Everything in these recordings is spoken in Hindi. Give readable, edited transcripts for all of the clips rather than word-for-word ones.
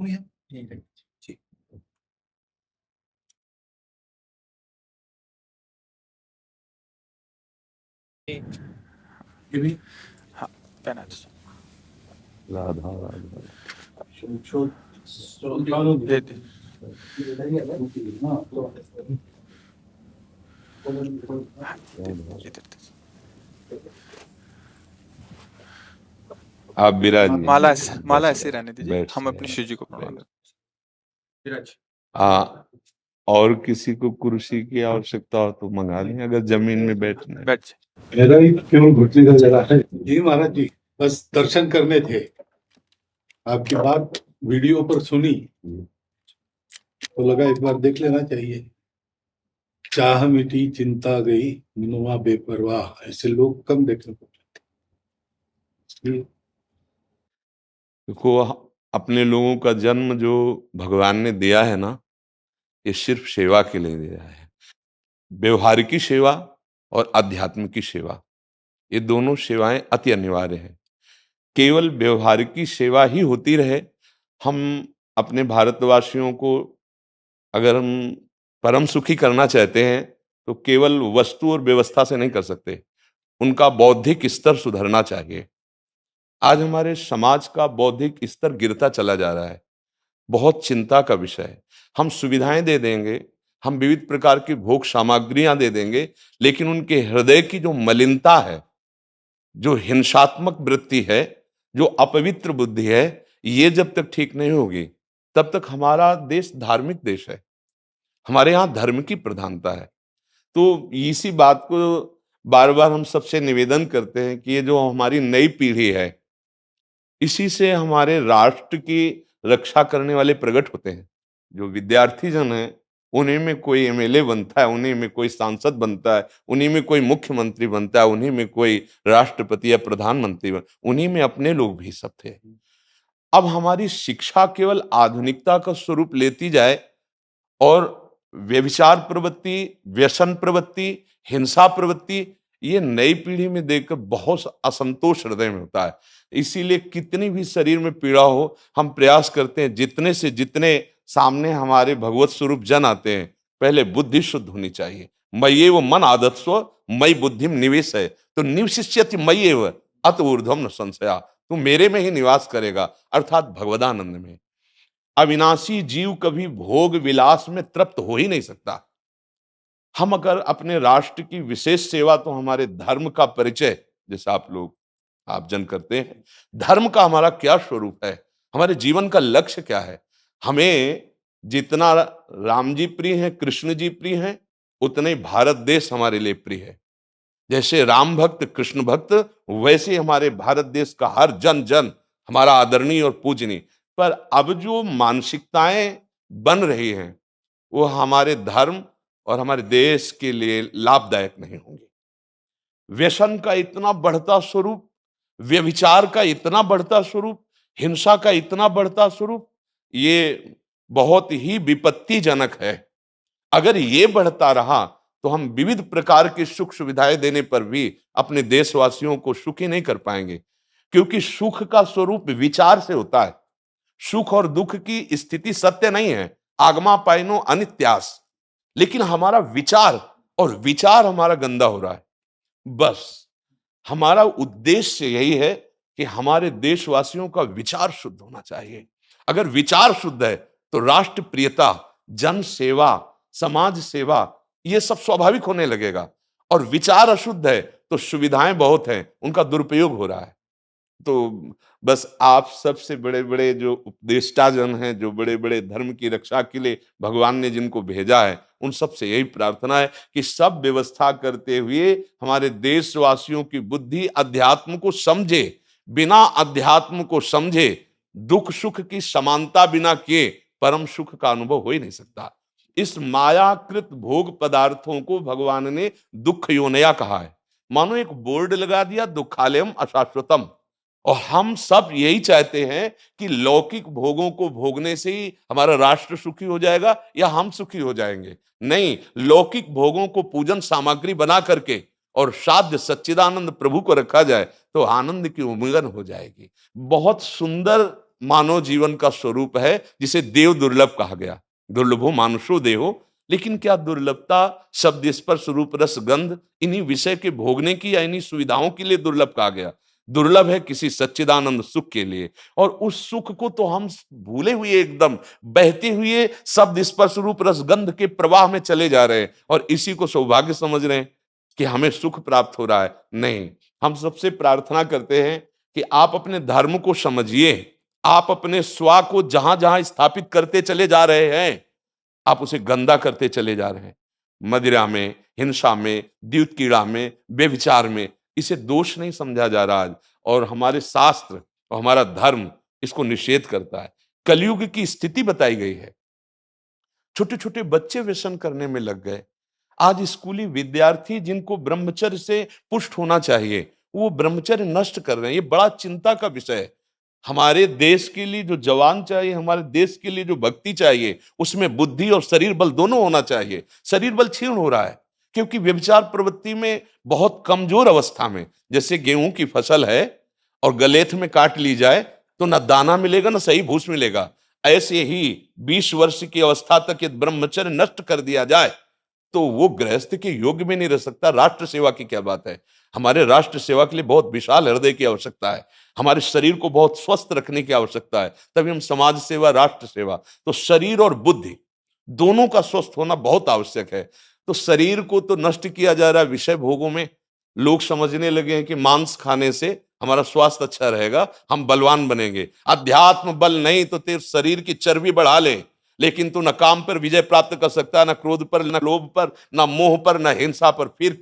हुई है जी। ये भी हाँ पेनाल्टी राधा राधा दे दे इधर दे। आप विराजिए माला ऐसे रहने दीजिए, बैठ हम से अपनी शिव जी को प्रणाम करें। विराज और किसी को कुर्सी की आवश्यकता हो तो मंगा लें, अगर जमीन में बैठना है। बैठ जाए। मेरा ही केवल घुटने का जगह है जी महाराज जी, बस दर्शन करने थे। आपकी बात वीडियो पर सुनी तो लगा एक बार देख लेना चाहिए। चाह मिटी चिंता गई मनुआ बेपरवाह, ऐसे लोग कम देखने को मिलते। देखो, अपने लोगों का जन्म जो भगवान ने दिया है ना, ये सिर्फ सेवा के लिए दिया है। व्यवहारिकी सेवा और आध्यात्म की सेवा, ये दोनों सेवाएं अति अनिवार्य हैं। केवल व्यवहारिकी सेवा ही होती रहे, हम अपने भारतवासियों को अगर हम परम सुखी करना चाहते हैं तो केवल वस्तु और व्यवस्था से नहीं कर सकते, उनका बौद्धिक स्तर सुधरना चाहिए। आज हमारे समाज का बौद्धिक स्तर गिरता चला जा रहा है, बहुत चिंता का विषय है। हम सुविधाएं दे देंगे, हम विविध प्रकार की भोग सामग्रियां दे देंगे, लेकिन उनके हृदय की जो मलिनता है, जो हिंसात्मक वृत्ति है, जो अपवित्र बुद्धि है, ये जब तक ठीक नहीं होगी तब तक हमारा देश धार्मिक देश है, हमारे यहाँ धर्म की प्रधानता है। तो इसी बात को बार बार हम सबसे निवेदन करते हैं कि ये जो हमारी नई पीढ़ी है, इसी से हमारे राष्ट्र की रक्षा करने वाले प्रकट होते हैं। जो विद्यार्थी जन है, उन्हीं में कोई एमएलए बनता है, उन्हीं में कोई सांसद बनता है, उन्हीं में कोई मुख्यमंत्री बनता है, उन्हीं में कोई राष्ट्रपति या प्रधानमंत्री उन्हीं में अपने लोग भी सब थे। अब हमारी शिक्षा केवल आधुनिकता का स्वरूप लेती जाए और व्यभिचार प्रवृत्ति, व्यसन प्रवृत्ति, हिंसा प्रवृत्ति, ये नई पीढ़ी में देखकर बहुत असंतोष हृदय में होता है। इसीलिए कितनी भी शरीर में पीड़ा हो, हम प्रयास करते हैं जितने से जितने सामने हमारे भगवत स्वरूप जन आते हैं, पहले बुद्धि शुद्ध होनी चाहिए। मय्ये वो मन आदत्स्व मयि बुद्धिम निवेश है, तो निवशिष्यति मय्ये व अत ऊर्ध्वम न संशया, तू मेरे में ही निवास करेगा, अर्थात भगवदानंद में। अविनाशी जीव कभी भोग विलास में तृप्त हो ही नहीं सकता। हम अगर अपने राष्ट्र की विशेष सेवा, तो हमारे धर्म का परिचय, जैसे आप जन करते हैं, धर्म का हमारा क्या स्वरूप है, हमारे जीवन का लक्ष्य क्या है। हमें जितना राम जी प्रिय हैं, कृष्ण जी प्रिय हैं, उतने भारत देश हमारे लिए प्रिय है। जैसे राम भक्त कृष्ण भक्त, वैसे हमारे भारत देश का हर जन जन हमारा आदरणीय और पूजनीय। पर अब जो मानसिकताएं बन रही हैं, वो हमारे धर्म और हमारे देश के लिए लाभदायक नहीं होंगी। व्यसन का इतना बढ़ता स्वरूप, व्यभिचार का इतना बढ़ता स्वरूप, हिंसा का इतना बढ़ता स्वरूप, ये बहुत ही विपत्तिजनक है। अगर ये बढ़ता रहा तो हम विविध प्रकार की सुख सुविधाएं देने पर भी अपने देशवासियों को सुखी नहीं कर पाएंगे, क्योंकि सुख का स्वरूप विचार से होता है। सुख और दुख की स्थिति सत्य नहीं है, आगमा पाइनो अनित्यास, लेकिन हमारा विचार, और विचार हमारा गंदा हो रहा है। बस हमारा उद्देश्य यही है कि हमारे देशवासियों का विचार शुद्ध होना चाहिए। अगर विचार शुद्ध है तो राष्ट्र प्रियता, जन सेवा, समाज सेवा, ये सब स्वाभाविक होने लगेगा। और विचार अशुद्ध है तो सुविधाएं बहुत हैं, उनका दुरुपयोग हो रहा है। तो बस आप सबसे बड़े बड़े जो उपदेष्टा जन हैं, जो बड़े बड़े धर्म की रक्षा के लिए भगवान ने जिनको भेजा है, उन सबसे यही प्रार्थना है कि सब व्यवस्था करते हुए हमारे देशवासियों की बुद्धि अध्यात्म को समझे। बिना अध्यात्म को समझे दुख सुख की समानता बिना किए परम सुख का अनुभव हो ही नहीं सकता। इस मायाकृत भोग पदार्थों को भगवान ने दुख योनया कहा है। मानो एक बोर्ड लगा दिया, दुखालयम अशाश्वतम। और हम सब यही चाहते हैं कि लौकिक भोगों को भोगने से ही हमारा राष्ट्र सुखी हो जाएगा या हम सुखी हो जाएंगे। नहीं, लौकिक भोगों को पूजन सामग्री बना करके और साध्य सच्चिदानंद प्रभु को रखा जाए तो आनंद की उमंगन हो जाएगी। बहुत सुंदर मानव जीवन का स्वरूप है, जिसे देव दुर्लभ कहा गया। दुर्लभो मानुषो देहो। लेकिन क्या दुर्लभता शब्द स्पर्श रूप रस गंध इन्हीं विषय के भोगने की या इन्हीं सुविधाओं के लिए दुर्लभ कहा गया? दुर्लभ है किसी सच्चिदानंद सुख के लिए। और उस सुख को तो हम भूले हुए, एकदम बहते हुए शब्द स्पर्श रूप रस गंध के प्रवाह में चले जा रहे हैं और इसी को सौभाग्य समझ रहे हैं कि हमें सुख प्राप्त हो रहा है। नहीं, हम सबसे प्रार्थना करते हैं कि आप अपने धर्म को समझिए। आप अपने स्वा को जहां जहां स्थापित करते चले जा रहे हैं, आप उसे गंदा करते चले जा रहे हैं। मदिरा में, हिंसा में, द्यूत कीड़ा में, व्यभिचार में। इसे दोष नहीं समझा जा रहा आज। और हमारे शास्त्र और हमारा धर्म इसको निषेध करता है। कलयुग की स्थिति बताई गई है। छोटे छोटे बच्चे व्यसन करने में लग गए। आज स्कूली विद्यार्थी जिनको ब्रह्मचर्य से पुष्ट होना चाहिए, वो ब्रह्मचर्य नष्ट कर रहे हैं। ये बड़ा चिंता का विषय है। हमारे देश के लिए जो जवान चाहिए, हमारे देश के लिए जो भक्ति चाहिए, उसमें बुद्धि और शरीर बल दोनों होना चाहिए। शरीर बल क्षीण हो रहा है क्योंकि व्यभिचार प्रवृत्ति में बहुत कमजोर अवस्था में, जैसे गेहूं की फसल है और गलेथ में काट ली जाए तो न दाना मिलेगा न सही भूस मिलेगा। ऐसे ही 20 वर्ष की अवस्था तक यदि ब्रह्मचर्य नष्ट कर दिया जाए तो वो गृहस्थ के योग्य में नहीं रह सकता। राष्ट्र सेवा की क्या बात है। हमारे राष्ट्र सेवा के लिए बहुत विशाल हृदय की आवश्यकता है। हमारे शरीर को बहुत स्वस्थ रखने की आवश्यकता है, तभी हम समाज सेवा, राष्ट्र सेवा। तो शरीर और बुद्धि दोनों का स्वस्थ होना बहुत आवश्यक है। तो शरीर को तो नष्ट किया जा रहा है विषय भोगों में। लोग समझने लगे हैं कि मांस खाने से हमारा स्वास्थ्य अच्छा रहेगा, हम बलवान बनेंगे। अध्यात्म बल नहीं तो तेरे शरीर की चर्बी बढ़ा ले, लेकिन तू न काम पर विजय प्राप्त कर सकता, न क्रोध पर, न लोभ पर, न मोह पर, न हिंसा पर। फिर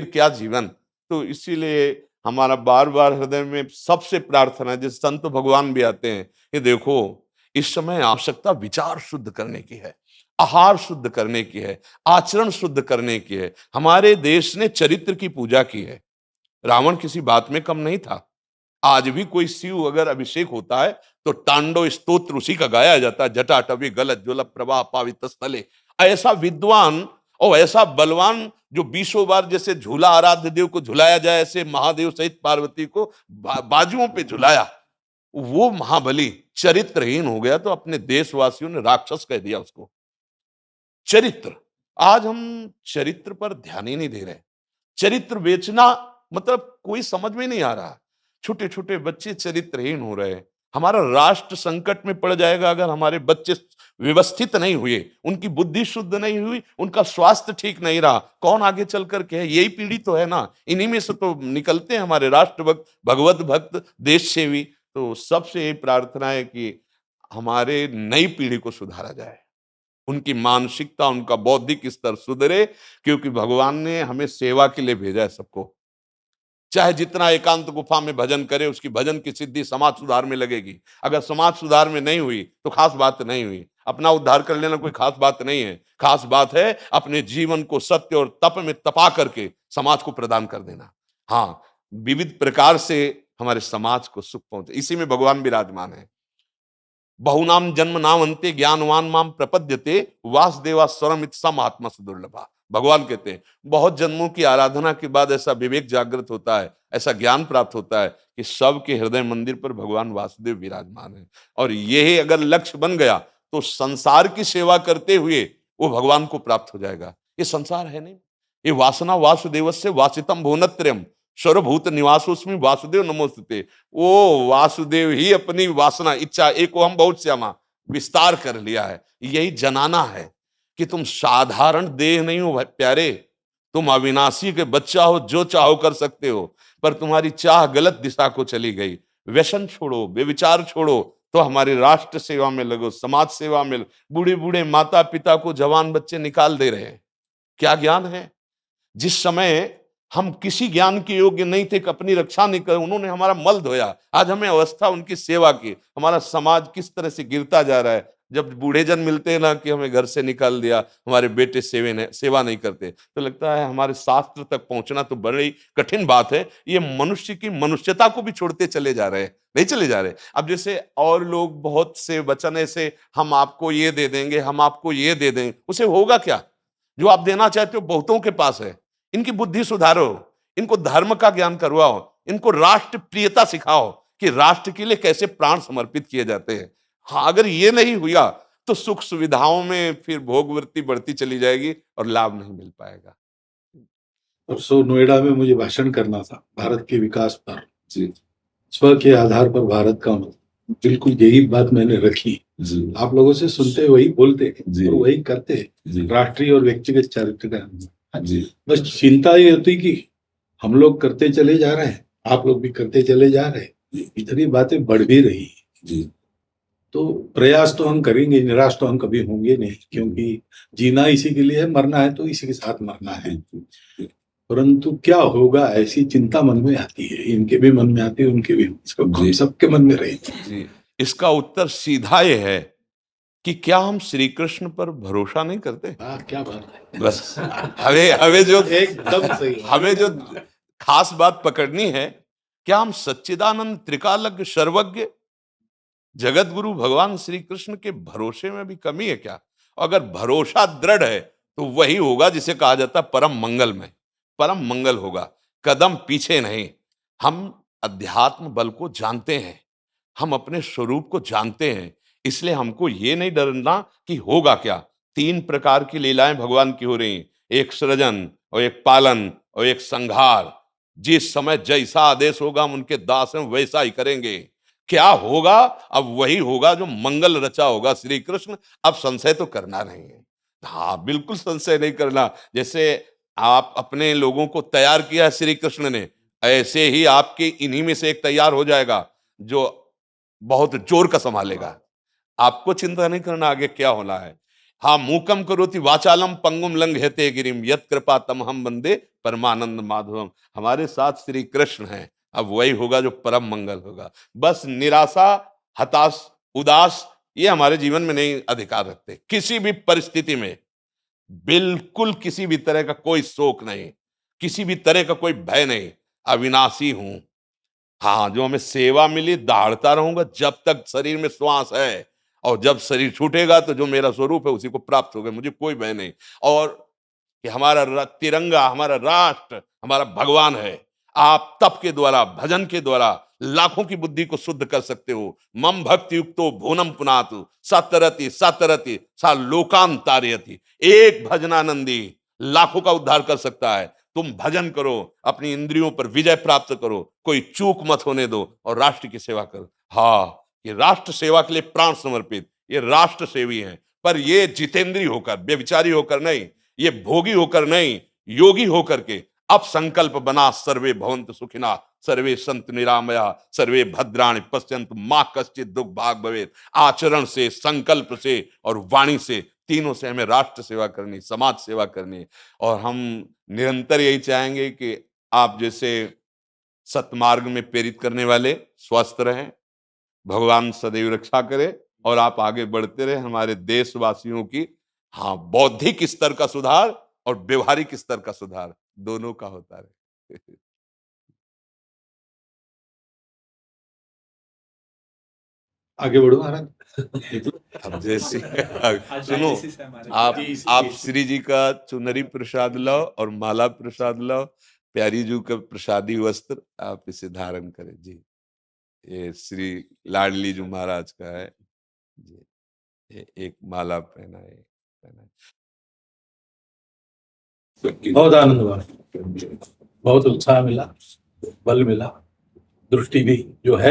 क्या जीवन। तो इसीलिए हमारा बार बार हृदय में सबसे प्रार्थना है, जिस संत भगवान भी आते हैं, ये देखो इस समय आवश्यकता विचार शुद्ध करने की है, आहार शुद्ध करने की है, आचरण शुद्ध करने की है। हमारे देश ने चरित्र की पूजा की है। रावण किसी बात में कम नहीं था। आज भी कोई शिव अगर अभिषेक होता है तो तांडव स्तोत्र उसी का गाया जाता है। जटाटवी गलत ज्वलप प्रवाह पावित स्थले। ऐसा विद्वान और ऐसा बलवान जो 20 बार जैसे झूला आराध्य देव को झुलाया जाए, ऐसे महादेव सहित पार्वती को बाजुओं पे झुलाया, वो महाबली चरित्रहीन हो गया तो अपने देशवासियों ने राक्षस कह दिया उसको। चरित्र, आज हम चरित्र पर ध्यान ही नहीं दे रहे। चरित्र बेचना मतलब कोई समझ में नहीं आ रहा। छोटे छोटे बच्चे चरित्रहीन हो रहे हैं। हमारा राष्ट्र संकट में पड़ जाएगा अगर हमारे बच्चे व्यवस्थित नहीं हुए, उनकी बुद्धि शुद्ध नहीं हुई, उनका स्वास्थ्य ठीक नहीं रहा। कौन आगे चल कर के है? यही पीढ़ी तो है ना। इन्हीं में से तो निकलते हैं हमारे राष्ट्र भक्त, भगवत भक्त, देश सेवी। तो सबसे यही प्रार्थना है कि हमारे नई पीढ़ी को सुधारा जाए, उनकी मानसिकता, उनका बौद्धिक स्तर सुधरे, क्योंकि भगवान ने हमें सेवा के लिए भेजा है सबको। चाहे जितना एकांत गुफा में भजन करे, उसकी भजन की सिद्धि समाज सुधार में लगेगी। अगर समाज सुधार में नहीं हुई तो खास बात नहीं हुई। अपना उद्धार कर लेना कोई खास बात नहीं है। खास बात है अपने जीवन को सत्य और तप में तपा करके समाज को प्रदान कर देना। हाँ, विविध प्रकार से हमारे समाज को सुख पहुंचे, इसी में भगवान विराजमान है। बहुनाम जन्म नाम अंते ज्ञानवान माम प्रपद्यते वासुदेवा स्वरम सम आत्मा सुदुर्लभा। भगवान कहते हैं बहुत जन्मों की आराधना के बाद ऐसा विवेक जागृत होता है, ऐसा ज्ञान प्राप्त होता है कि सबके हृदय मंदिर पर भगवान वासुदेव विराजमान है। और यही अगर लक्ष्य बन गया तो संसार की सेवा करते हुए वो भगवान को प्राप्त हो जाएगा। ये संसार है नहीं, ये वासना वासुदेवस्य वासितम भुवनत्रयम् सर्वभूत निवासोस्मि वासुदेव नमोस्तुते। वो वासुदेव ही अपनी वासना, इच्छा, एको हम बहुत श्यामा विस्तार कर लिया है। यही जनाना है कि तुम साधारण देह नहीं हो प्यारे, तुम अविनाशी के बच्चा हो, जो चाहो कर सकते हो। पर तुम्हारी चाह गलत दिशा को चली गई। व्यसन छोड़ो, व्यभिचार छोड़ो, तो हमारी राष्ट्र सेवा में लगो, समाज सेवा में। बूढ़े बूढ़े माता पिता को जवान बच्चे निकाल दे रहे हैं। क्या ज्ञान है? जिस समय हम किसी ज्ञान के योग्य नहीं थे, अपनी रक्षा नहीं कर, उन्होंने हमारा मल धोया। आज हमें अवस्था उनकी सेवा की। हमारा समाज किस तरह से गिरता जा रहा है। जब बूढ़े जन मिलते हैं ना कि हमें घर से निकाल दिया, हमारे बेटे सेवा नहीं करते, तो लगता है हमारे शास्त्र तक पहुंचना तो बड़ी कठिन बात है। ये मनुष्य की मनुष्यता को भी छोड़ते चले जा रहे हैं, नहीं चले जा रहे। अब जैसे और लोग बहुत से वचन ऐसे, हम आपको ये दे देंगे, हम आपको ये दे देंगे, उसे होगा क्या? जो आप देना चाहते हो बहुतों के पास है। इनकी बुद्धि सुधारो, इनको धर्म का ज्ञान करवाओ, इनको राष्ट्र प्रियता सिखाओ, कि राष्ट्र के लिए कैसे प्राण समर्पित किए जाते हैं। हाँ, अगर ये नहीं हुआ तो सुख सुविधाओं में फिर भोगवृत्ति बढ़ती चली जाएगी और लाभ नहीं मिल पाएगा। परसों नोएडा में मुझे भाषण करना था भारत के विकास पर। स्व के आधार पर भारत का मत, बिल्कुल यही बात मैंने रखी। आप लोगों से सुनते वही बोलते और वही करते, राष्ट्रीय और व्यक्तिगत चरित्र का। बस चिंता ये होती कि हम लोग करते चले जा रहे हैं, आप लोग भी करते चले जा रहे हैं, इतनी बातें बढ़ भी रही है। तो प्रयास तो हम करेंगे, निराश तो हम कभी होंगे नहीं, क्योंकि जीना इसी के लिए है, मरना है तो इसी के साथ मरना है। परंतु क्या होगा ऐसी चिंता मन में आती है, इनके भी मन में आती है, उनके भी, सबके मन में रहेगी। इसका उत्तर सीधा ये है कि क्या हम श्री कृष्ण पर भरोसा नहीं करते? क्या बात है। बस हमें जो एकदम सही, हमें जो खास बात पकड़नी है, क्या हम सच्चिदानंद त्रिकालज्ञ सर्वज्ञ जगत गुरु भगवान श्री कृष्ण के भरोसे में भी कमी है क्या? अगर भरोसा दृढ़ है तो वही होगा जिसे कहा जाता है परम मंगल में, परम मंगल होगा, कदम पीछे नहीं। हम अध्यात्म बल को जानते हैं, हम अपने स्वरूप को जानते हैं, इसलिए हमको ये नहीं डरना कि होगा क्या। 3 प्रकार की लीलाएं भगवान की हो रही, एक सृजन और एक पालन और एक संहार। जिस समय जैसा आदेश होगा हम उनके दास हैं, वैसा ही करेंगे। क्या होगा? अब वही होगा जो मंगल रचा होगा श्री कृष्ण। अब संशय तो करना नहीं है। हाँ, बिल्कुल संशय नहीं करना। जैसे आप अपने लोगों को तैयार किया है श्री कृष्ण ने, ऐसे ही आपके इन्हीं में से एक तैयार हो जाएगा जो बहुत जोर का संभालेगा। आपको चिंता नहीं करना आगे क्या होना है। हाँ, मूकम करोति वाचालम पंगुम लंघयते गिरिम यत् कृपा तमहम वंदे परमानंद माधवम। हमारे साथ श्री कृष्ण हैं, अब वही होगा जो परम मंगल होगा। बस निराशा, हताश, उदास ये हमारे जीवन में नहीं अधिकार रखते। किसी भी परिस्थिति में बिल्कुल किसी भी तरह का कोई शोक नहीं, किसी भी तरह का कोई भय नहीं। अविनाशी हूं। हाँ, जो हमें सेवा मिली दहाड़ता रहूंगा जब तक शरीर में श्वास है, और जब शरीर छूटेगा तो जो मेरा स्वरूप है उसी को प्राप्त होगा। मुझे कोई भय नहीं। और कि हमारा तिरंगा, हमारा राष्ट्र, हमारा भगवान है। आप तप के द्वारा, भजन के द्वारा लाखों की बुद्धि को शुद्ध कर सकते हो। मम भक्ति युक्तो भुवनम पुनातु सतरति सतरति सा लोकांतारयति। एक भजनानंदी लाखों का उद्धार कर सकता है। तुम भजन करो, अपनी इंद्रियों पर विजय प्राप्त करो, कोई चूक मत होने दो और राष्ट्र की सेवा करो। हाँ, ये राष्ट्र सेवा के लिए प्राण समर्पित, ये राष्ट्र सेवी हैं। पर ये जितेंद्रीय होकर, व्यभिचारी होकर नहीं, ये भोगी होकर नहीं, योगी होकर के अब संकल्प बना, सर्वे भवन्तु सुखिना सर्वे सन्तु निरामया सर्वे भद्राणि पश्यन्तु मा कश्चित् दुख भाग भवेत्। आचरण से, संकल्प से और वाणी से, तीनों से हमें राष्ट्र सेवा करनी, समाज सेवा करनी। और हम निरंतर यही चाहेंगे कि आप जैसे सतमार्ग में प्रेरित करने वाले स्वस्थ रहें, भगवान सदैव रक्षा करे और आप आगे बढ़ते रहे। हमारे देशवासियों की हाँ बौद्धिक स्तर का सुधार और व्यवहारिक स्तर का सुधार दोनों का होता रहे। आगे बढ़ो महाराज। अब जैसे सुनो, आप श्री जी का चुनरी प्रसाद लाओ और माला प्रसाद लाओ, प्यारी जी का प्रसादी वस्त्र आप इसे धारण करें जी। ये श्री लाडली जी महाराज का है जी, ये एक माला पहनाए। बहुत आनंद हुआ, बहुत उत्साह मिला, बल मिला, दृष्टि भी जो है